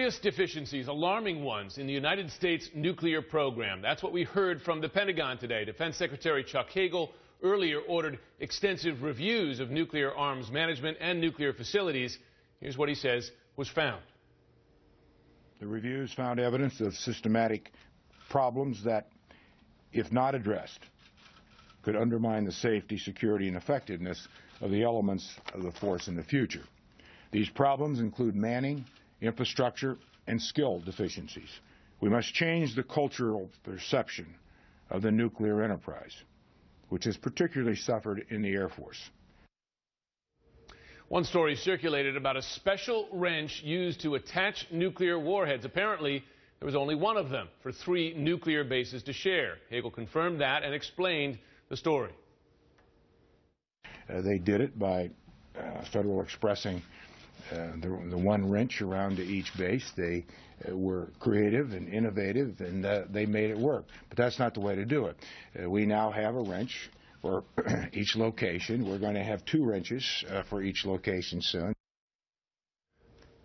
Serious deficiencies, alarming ones, in the United States nuclear program. That's what we heard from the Pentagon today. Defense Secretary Chuck Hagel earlier ordered extensive reviews of nuclear arms management and nuclear facilities. Here's what he says was found. The reviews found evidence of systematic problems that, if not addressed, could undermine the safety, security, and effectiveness of the elements of the force in the future. These problems include manning, infrastructure, and skill deficiencies. We must change the cultural perception of the nuclear enterprise, which has particularly suffered in the Air Force. One story circulated about a special wrench used to attach nuclear warheads. Apparently, there was only one of them for 3 nuclear bases to share. Hagel confirmed that and explained the story. They did it by Federal expressing the one wrench around each base. They were creative and innovative, and they made it work. But that's not the way to do it. We now have a wrench for each location. We're going to have 2 wrenches for each location soon.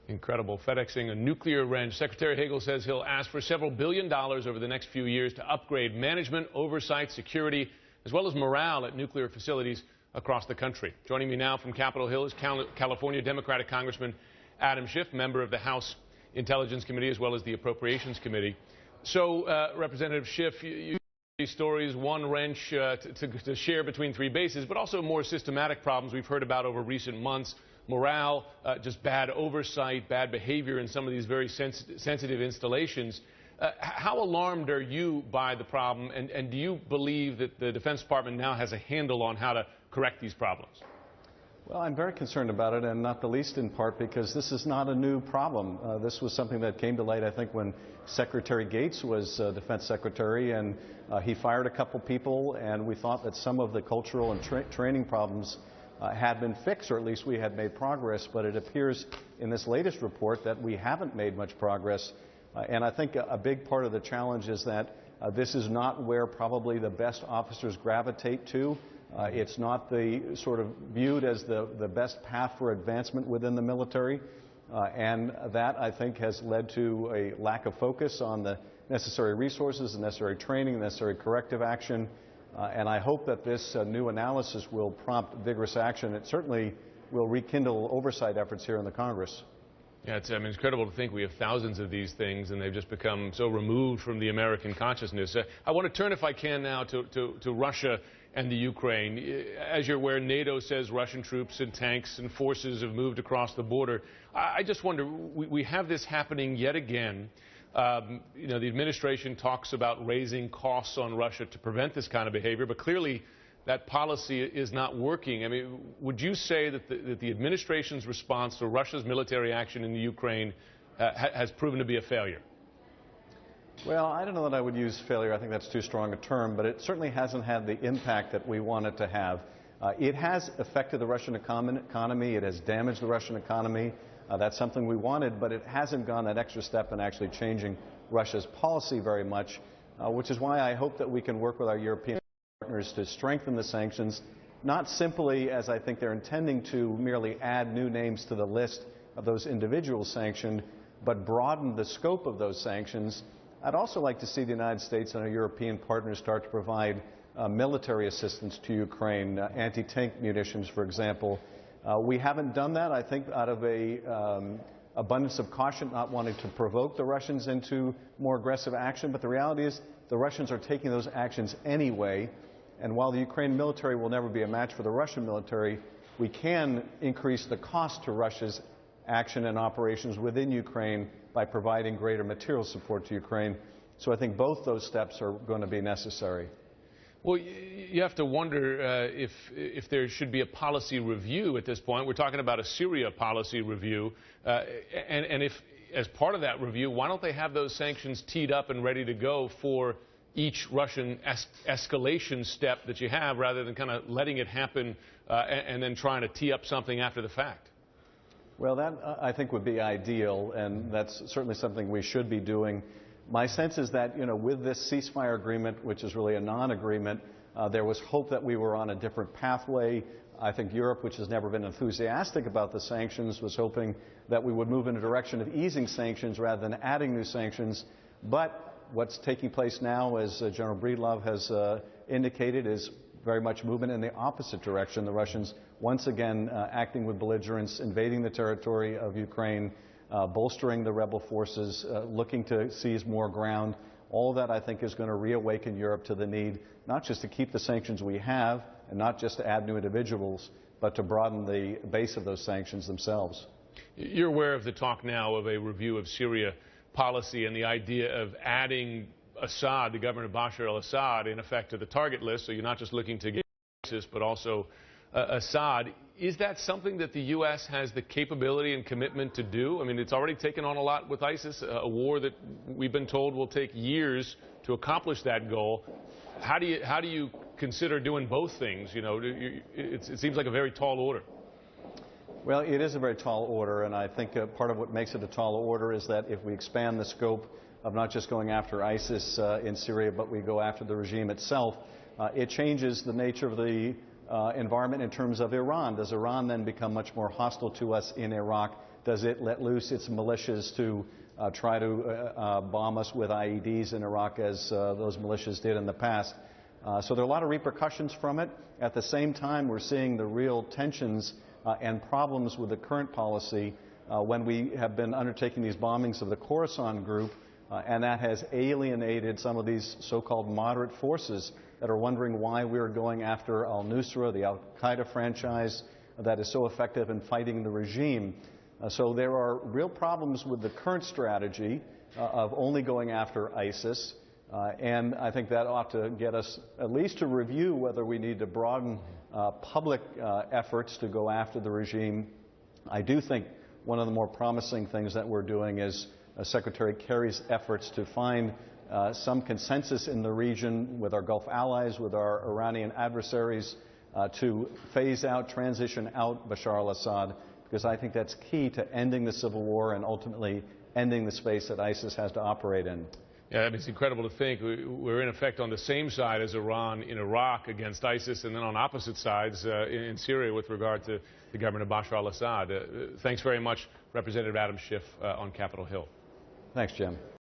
Incredible. FedExing a nuclear wrench. Secretary Hagel says he'll ask for several $1 billion over the next few years to upgrade management, oversight, security, as well as morale at nuclear facilities across the country. Joining me now from Capitol Hill is California Democratic Congressman Adam Schiff, member of the House Intelligence Committee as well as the Appropriations Committee. So, Representative Schiff, you these stories, one wrench to share between 3 bases, but also more systematic problems we've heard about over recent months. Morale, just bad oversight, bad behavior in some of these very sensitive installations. How alarmed are you by the problem, and do you believe that the Defense Department now has a handle on how to correct these problems? Well, I'm very concerned about it, and not the least in part because this is not a new problem. This was something that came to light, I think, when Secretary Gates was Defense Secretary, and he fired a couple people, and we thought that some of the cultural and training problems had been fixed, or at least we had made progress, but it appears in this latest report that we haven't made much progress. And I think a big part of the challenge is that this is not where probably the best officers gravitate to. It's not the sort of viewed as the best path for advancement within the military. And that, I think, has led to a lack of focus on the necessary resources, the necessary training, the necessary corrective action. And I hope that this new analysis will prompt vigorous action. It certainly will rekindle oversight efforts here in the Congress. Yeah, it's incredible to think we have thousands of these things, and they've just become so removed from the American consciousness. I want to turn, if I can, now to Russia and the Ukraine. As you're aware, NATO says Russian troops and tanks and forces have moved across the border. I just wonder, we have this happening yet again. You know, the administration talks about raising costs on Russia to prevent this kind of behavior, but clearly that policy is not working. I mean, would you say that the administration's response to Russia's military action in the Ukraine has proven to be a failure? Well, I don't know that I would use failure. I think that's too strong a term, but it certainly hasn't had the impact that we want it to have. It has affected the Russian economy. It has damaged the Russian economy. That's something we wanted, but it hasn't gone that extra step in actually changing Russia's policy very much, which is why I hope that we can work with our European partners to strengthen the sanctions, not simply, as I think they're intending to, merely add new names to the list of those individuals sanctioned, but broaden the scope of those sanctions. I'd also like to see the United States and our European partners start to provide military assistance to Ukraine, anti-tank munitions, for example. We haven't done that, I think, out of a abundance of caution, not wanting to provoke the Russians into more aggressive action. But the reality is the Russians are taking those actions anyway. And while the Ukraine military will never be a match for the Russian military, we can increase the cost to Russia's action and operations within Ukraine by providing greater material support to Ukraine. So I think both those steps are going to be necessary. Well, you have to wonder if there should be a policy review at this point. We're talking about a Syria policy review. And if, as part of that review, why don't they have those sanctions teed up and ready to go for each Russian escalation step that you have, rather than kind of letting it happen and then trying to tee up something after the fact? Well, that I think would be ideal, and that's certainly something we should be doing. My sense is that, you know, with this ceasefire agreement, which is really a non-agreement, there was hope that we were on a different pathway. I think Europe, which has never been enthusiastic about the sanctions, was hoping that we would move in a direction of easing sanctions rather than adding new sanctions. But what's taking place now, as General Breedlove has indicated, is very much movement in the opposite direction. The Russians once again acting with belligerence, invading the territory of Ukraine, bolstering the rebel forces, looking to seize more ground. All that, I think, is going to reawaken Europe to the need not just to keep the sanctions we have and not just to add new individuals, but to broaden the base of those sanctions themselves. You're aware of the talk now of a review of Syria policy and the idea of adding Assad, the government of Bashar al-Assad, in effect to the target list, so you're not just looking to get ISIS, but also Assad. Is that something that the U.S. has the capability and commitment to do? I mean, it's already taken on a lot with ISIS, a war that we've been told will take years to accomplish that goal. How do you consider doing both things? You know, it seems like a very tall order. Well, it is a very tall order, and I think part of what makes it a tall order is that if we expand the scope of not just going after ISIS in Syria, but we go after the regime itself, it changes the nature of the environment in terms of Iran. Does Iran then become much more hostile to us in Iraq? Does it let loose its militias to try to bomb us with IEDs in Iraq as those militias did in the past? So there are a lot of repercussions from it. At the same time, we're seeing the real tensions and problems with the current policy when we have been undertaking these bombings of the Khorasan group, and that has alienated some of these so-called moderate forces that are wondering why we're going after al-Nusra, the al-Qaeda franchise that is so effective in fighting the regime. So there are real problems with the current strategy of only going after ISIS, and I think that ought to get us at least to review whether we need to broaden public efforts to go after the regime. I do think one of the more promising things that we're doing is Secretary Kerry's efforts to find some consensus in the region with our Gulf allies, with our Iranian adversaries, to phase out, transition out Bashar al-Assad, because I think that's key to ending the civil war and ultimately ending the space that ISIS has to operate in. Yeah, I mean, it's incredible to think we're in effect on the same side as Iran in Iraq against ISIS, and then on opposite sides in Syria with regard to the government of Bashar al-Assad. Thanks very much, Representative Adam Schiff on Capitol Hill. Thanks, Jim.